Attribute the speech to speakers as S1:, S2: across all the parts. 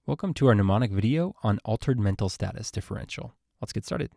S1: Welcome to our mnemonic video on altered mental status differential. Let's get started.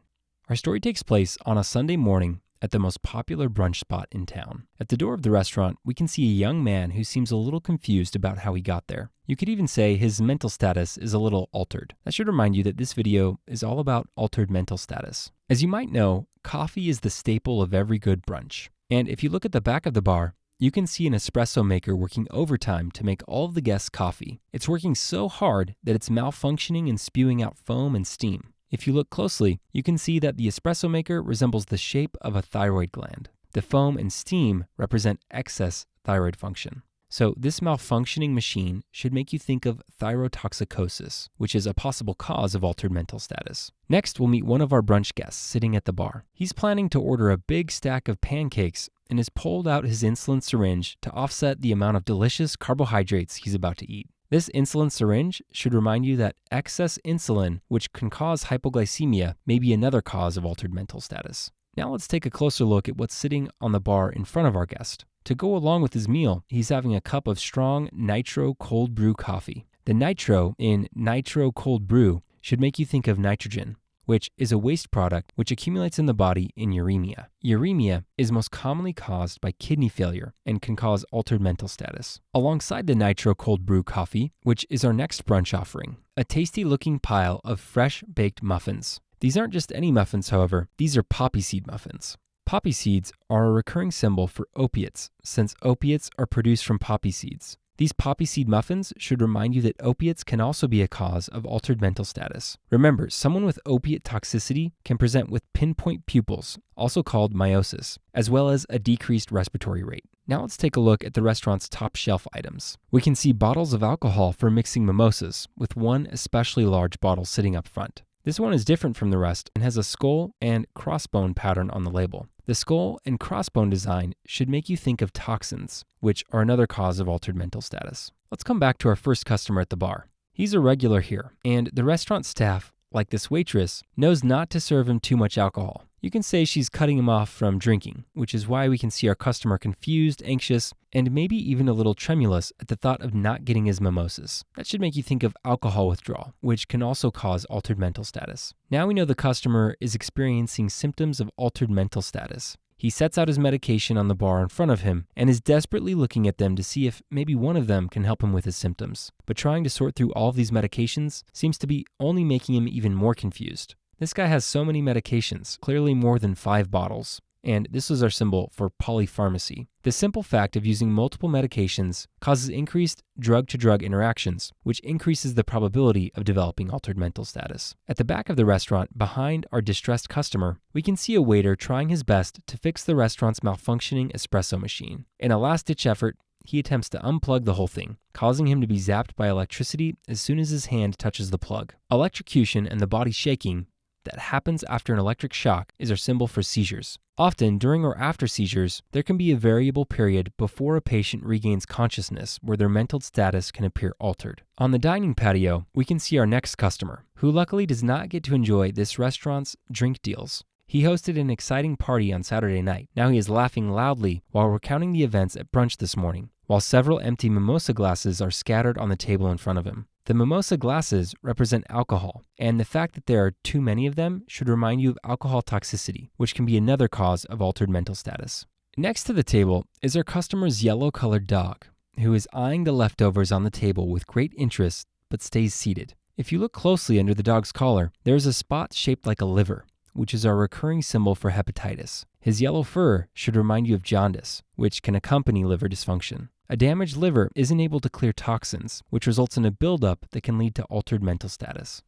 S1: Our story takes place on a Sunday morning at the most popular brunch spot in town. At the door of the restaurant, we can see a young man who seems a little confused about how he got there. You could even say his mental status is a little altered. That should remind you that this video is all about altered mental status. As you might know, coffee is the staple of every good brunch. And if you look at the back of the bar, you can see an espresso maker working overtime to make all of the guests coffee. It's working so hard that it's malfunctioning and spewing out foam and steam. If you look closely, you can see that the espresso maker resembles the shape of a thyroid gland. The foam and steam represent excess thyroid function. So this malfunctioning machine should make you think of thyrotoxicosis, which is a possible cause of altered mental status. Next, we'll meet one of our brunch guests sitting at the bar. He's planning to order a big stack of pancakes and has pulled out his insulin syringe to offset the amount of delicious carbohydrates he's about to eat. This insulin syringe should remind you that excess insulin, which can cause hypoglycemia, may be another cause of altered mental status. Now let's take a closer look at what's sitting on the bar in front of our guest. To go along with his meal, he's having a cup of strong nitro cold brew coffee. The nitro in nitro cold brew should make you think of nitrogen, which is a waste product which accumulates in the body in uremia. Uremia is most commonly caused by kidney failure and can cause altered mental status. Alongside the nitro cold brew coffee, which is our next brunch offering, a tasty looking pile of fresh baked muffins. These aren't just any muffins, however, these are poppy seed muffins. Poppy seeds are a recurring symbol for opiates, since opiates are produced from poppy seeds. These poppy seed muffins should remind you that opiates can also be a cause of altered mental status. Remember, someone with opiate toxicity can present with pinpoint pupils, also called meiosis, as well as a decreased respiratory rate. Now let's take a look at the restaurant's top shelf items. We can see bottles of alcohol for mixing mimosas, with one especially large bottle sitting up front. This one is different from the rest and has a skull and crossbone pattern on the label. The skull and crossbone design should make you think of toxins, which are another cause of altered mental status. Let's come back to our first customer at the bar. He's a regular here, and the restaurant staff, like this waitress, knows not to serve him too much alcohol. You can say she's cutting him off from drinking, which is why we can see our customer confused, anxious, and maybe even a little tremulous at the thought of not getting his mimosas. That should make you think of alcohol withdrawal, which can also cause altered mental status. Now we know the customer is experiencing symptoms of altered mental status. He sets out his medication on the bar in front of him and is desperately looking at them to see if maybe one of them can help him with his symptoms. But trying to sort through all of these medications seems to be only making him even more confused. This guy has so many medications, clearly more than 5 bottles. And this is our symbol for polypharmacy. The simple fact of using multiple medications causes increased drug-to-drug interactions, which increases the probability of developing altered mental status. At the back of the restaurant, behind our distressed customer, we can see a waiter trying his best to fix the restaurant's malfunctioning espresso machine. In a last-ditch effort, he attempts to unplug the whole thing, causing him to be zapped by electricity as soon as his hand touches the plug. Electrocution and the body shaking that happens after an electric shock is our symbol for seizures. Often, during or after seizures, there can be a variable period before a patient regains consciousness where their mental status can appear altered. On the dining patio, we can see our next customer, who luckily does not get to enjoy this restaurant's drink deals. He hosted an exciting party on Saturday night. Now he is laughing loudly while recounting the events at brunch this morning, while several empty mimosa glasses are scattered on the table in front of him. The mimosa glasses represent alcohol, and the fact that there are too many of them should remind you of alcohol toxicity, which can be another cause of altered mental status. Next to the table is our customer's yellow-colored dog, who is eyeing the leftovers on the table with great interest but stays seated. If you look closely under the dog's collar, there is a spot shaped like a liver, which is our recurring symbol for hepatitis. His yellow fur should remind you of jaundice, which can accompany liver dysfunction. A damaged liver isn't able to clear toxins, which results in a buildup that can lead to altered mental status.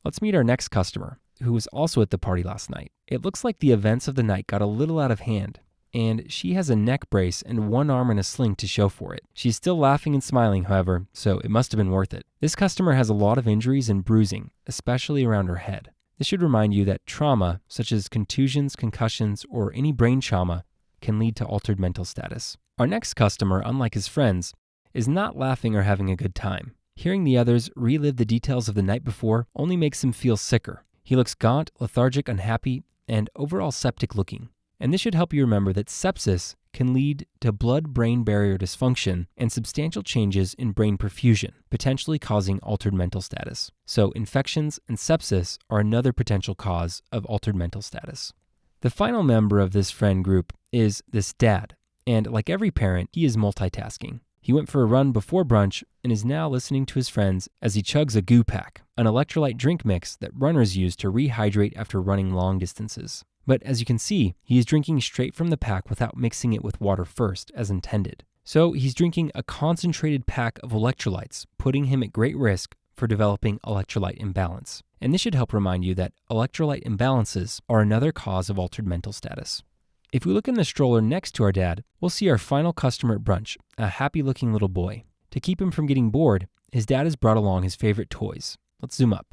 S1: Let's meet our next customer, who was also at the party last night. It looks like the events of the night got a little out of hand, and she has a neck brace and one arm in a sling to show for it. She's still laughing and smiling, however, so it must have been worth it. This customer has a lot of injuries and bruising, especially around her head. This should remind you that trauma, such as contusions, concussions, or any brain trauma, can lead to altered mental status. Our next customer, unlike his friends, is not laughing or having a good time. Hearing the others relive the details of the night before only makes him feel sicker. He looks gaunt, lethargic, unhappy, and overall septic looking. And this should help you remember that sepsis can lead to blood-brain barrier dysfunction and substantial changes in brain perfusion, potentially causing altered mental status. So infections and sepsis are another potential cause of altered mental status. The final member of this friend group is this dad, and like every parent, he is multitasking. He went for a run before brunch and is now listening to his friends as he chugs a goo pack, an electrolyte drink mix that runners use to rehydrate after running long distances. But as you can see, he is drinking straight from the pack without mixing it with water first, as intended. So he's drinking a concentrated pack of electrolytes, putting him at great risk for developing electrolyte imbalance. And this should help remind you that electrolyte imbalances are another cause of altered mental status. If we look in the stroller next to our dad, we'll see our final customer at brunch, a happy-looking little boy. To keep him from getting bored, his dad has brought along his favorite toys. Let's zoom up.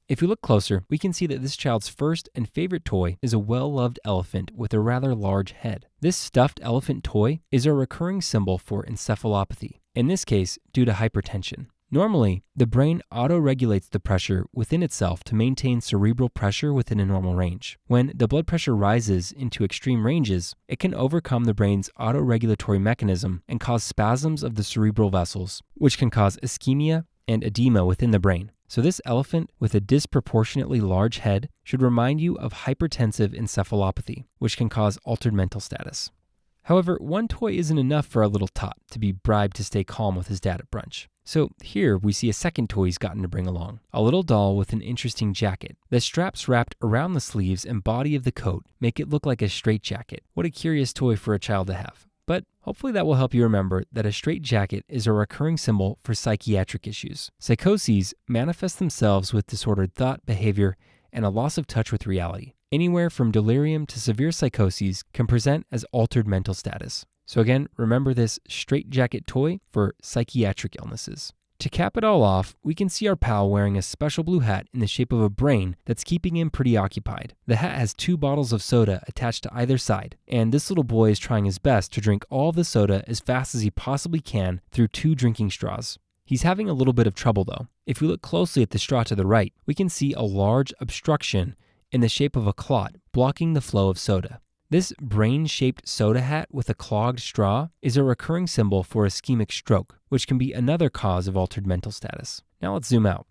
S1: If we look closer, we can see that this child's first and favorite toy is a well-loved elephant with a rather large head. This stuffed elephant toy is a recurring symbol for encephalopathy, in this case due to hypertension. Normally, the brain auto-regulates the pressure within itself to maintain cerebral pressure within a normal range. When the blood pressure rises into extreme ranges, it can overcome the brain's auto-regulatory mechanism and cause spasms of the cerebral vessels, which can cause ischemia and edema within the brain. So this elephant with a disproportionately large head should remind you of hypertensive encephalopathy, which can cause altered mental status. However, one toy isn't enough for our little tot to be bribed to stay calm with his dad at brunch. So here we see a second toy he's gotten to bring along, a little doll with an interesting jacket. The straps wrapped around the sleeves and body of the coat make it look like a straitjacket. What a curious toy for a child to have. But hopefully that will help you remember that a straitjacket is a recurring symbol for psychiatric issues. Psychoses manifest themselves with disordered thought, behavior, and a loss of touch with reality. Anywhere from delirium to severe psychoses can present as altered mental status. So again, remember this straitjacket toy for psychiatric illnesses. To cap it all off, we can see our pal wearing a special blue hat in the shape of a brain that's keeping him pretty occupied. The hat has 2 bottles of soda attached to either side, and this little boy is trying his best to drink all of the soda as fast as he possibly can through 2 drinking straws. He's having a little bit of trouble though. If we look closely at the straw to the right, we can see a large obstruction in the shape of a clot blocking the flow of soda. This brain-shaped soda hat with a clogged straw is a recurring symbol for ischemic stroke, which can be another cause of altered mental status. Now let's zoom out.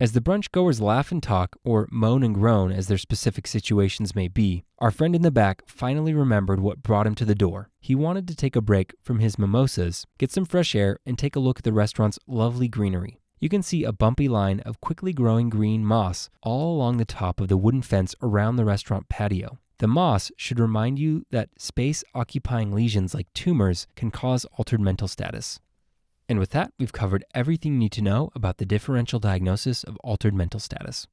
S1: As the brunch goers laugh and talk, or moan and groan as their specific situations may be, our friend in the back finally remembered what brought him to the door. He wanted to take a break from his mimosas, get some fresh air, and take a look at the restaurant's lovely greenery. You can see a bumpy line of quickly growing green moss all along the top of the wooden fence around the restaurant patio. The moss should remind you that space-occupying lesions like tumors can cause altered mental status. And with that, we've covered everything you need to know about the differential diagnosis of altered mental status.